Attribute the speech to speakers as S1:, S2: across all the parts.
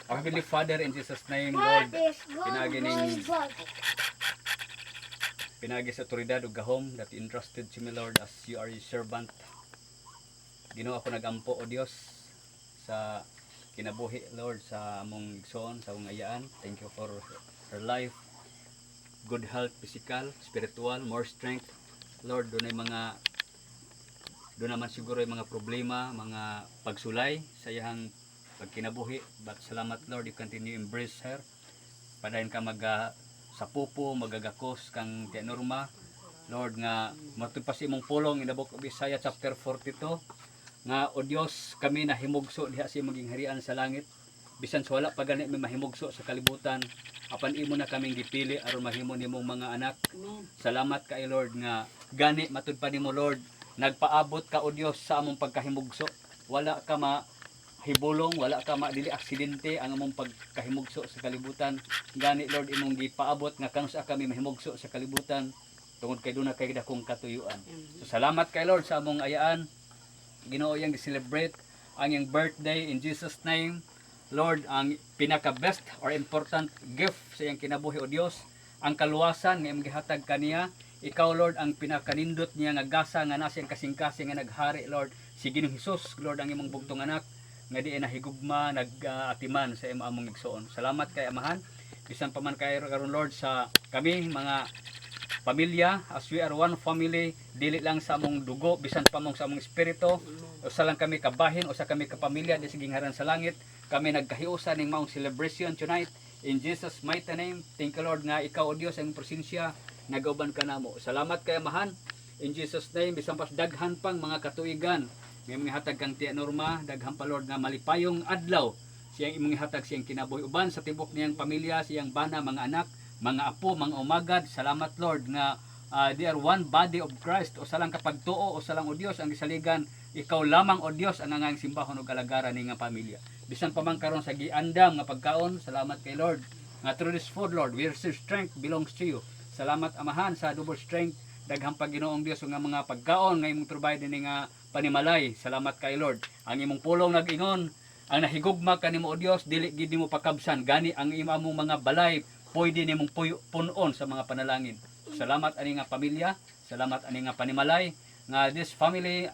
S1: Our Heavenly Father, in Jesus' name, Lord, pinagi sa otoridad o gahom that entrusted to me, Lord, as you are your servant. Ginoo ako nagampo, O Dios, sa kinabuhi, Lord, sa among igsoon, sa among ayaan. Thank you for her life, good health, physical, spiritual, more strength. Lord, doon naman siguro yung mga problema, mga pagsulay sa iyang pagkinabuhi. But salamat, Lord, you continue embrace her. Padayon ka sa pupo, magagakos kang tianorma. Lord, nga matupasi mong pulong in the book of Isaiah chapter 42. Nga, O Dios, kami nahimugso diha sa maging harian sa langit. Bisan sa wala pa gani may mahimugso sa kalibutan, apan imo na kaming gipili aron mahimo nimong mga anak. Salamat kay Lord nga gani matud pa nimo, Lord. Nagpaabot ka, O Dios, sa among pagkahimugso. Wala ka mahibulong, wala ka dili aksidente ang among pagkahimugso sa kalibutan. Gani, Lord, imong gipaabot nga kanus kami mahimugso sa kalibutan tungod kay duna kay dakong katuyuan. So salamat kay Lord sa among ayaan. Ginoo yang gi-celebrate ang iyang birthday in Jesus name. Lord, ang pinaka-best or important gift sa iyang kinabuhi, O Dios, ang kaluwasan nga imong gihatag kaniya. Ikaw, Lord, ang pinakanindot niya nga gasa nga nasa iyang kasing-kasing nga naghari, Lord. Si Ginoong Hesus, Lord, ang imong bugtong anak nga di nahigugma, nag-atiman sa imong among igsoon. Salamat kay Amahan. Bisan pa man kay karon, Lord, sa kami mga pamilya, as we are one family, dili lang sa among dugo, bisan pa mong sa among espiritu. Usa lang kami kabahin, usa kami kapamilya di siging haran sa langit. Kami nagkahiusa ning maong celebration tonight. In Jesus' mighty name, thank you, Lord, nga ikaw, O Dios, ang presensya nagauban ka namo. Salamat kay Amahan. In Jesus' name, bisan pa daghan pang mga katuigan nga imong ihatag kang tianorma, daghan pa, Lord, nga malipayong adlaw siyang imong ihatag siyang kinabuhi uban sa tibok niyang pamilya, siyang bana, mga anak, mga apo, mga umagad. Salamat, Lord, nga they are one body of Christ. O salang kapagtuo, o salang, O Dios, ang gisaligan, ikaw lamang, O Dios, ang ngang simbahon o kalagaran ni nga pamilya. Bisan pa man karon sa giandam nga pagkaon, salamat kay Lord. Nga through this food, Lord, we receive strength belongs to you. Salamat, Amahan, sa double strength. Daghang Paginoong Dios nga mga pagkaon nga imong provide ni nga panimalay. Salamat kay Lord. Ang imong pulong nag-ingon, ang nahigugma kanimo, O Dios, dili gid nimo pakabsan. Gani ang imong mga balay pwede nimong punon sa mga panalangin. Salamat ani nga pamilya, salamat ani nga panimalay, nga this family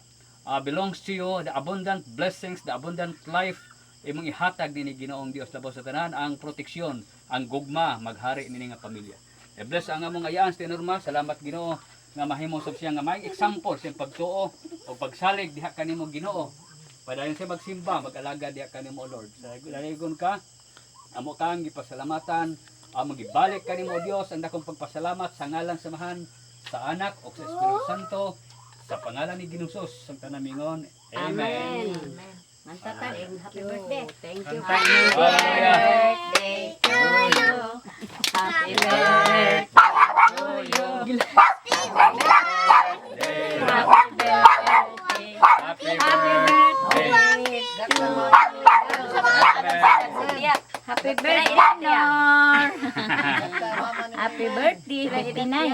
S1: belongs to you. The abundant blessings, the abundant life imong ihatag ni Ginoong Dios labaw sa tanan, ang proteksyon, ang gugma maghari ni nga pamilya. I-bless ang among ayaan sa tinorma. Salamat, Ginoo, nga mahimo sab siya nga may example sa pagtuo o pagsalig diha kanimo, Ginoo. Padayon siya magsimba, mag-alaga diha kanimo, Lord. Sa daligon ka, amo kang gipasalamatan. Amo gibalik kanimo, Dios, ang dakong pagpasalamat sa ngalan sa Amahan, sa Anak o sa Espiritu Santo, sa pangalan ni Ginoong Hesus ang tanamingon. Amen.
S2: Amen. Mantatan, happy birthday.
S3: Thank you.
S1: Happy
S3: birthday to you. Happy birthday to you. Happy birthday. Happy birthday. Happy birthday, Nor. Happy birthday, 59.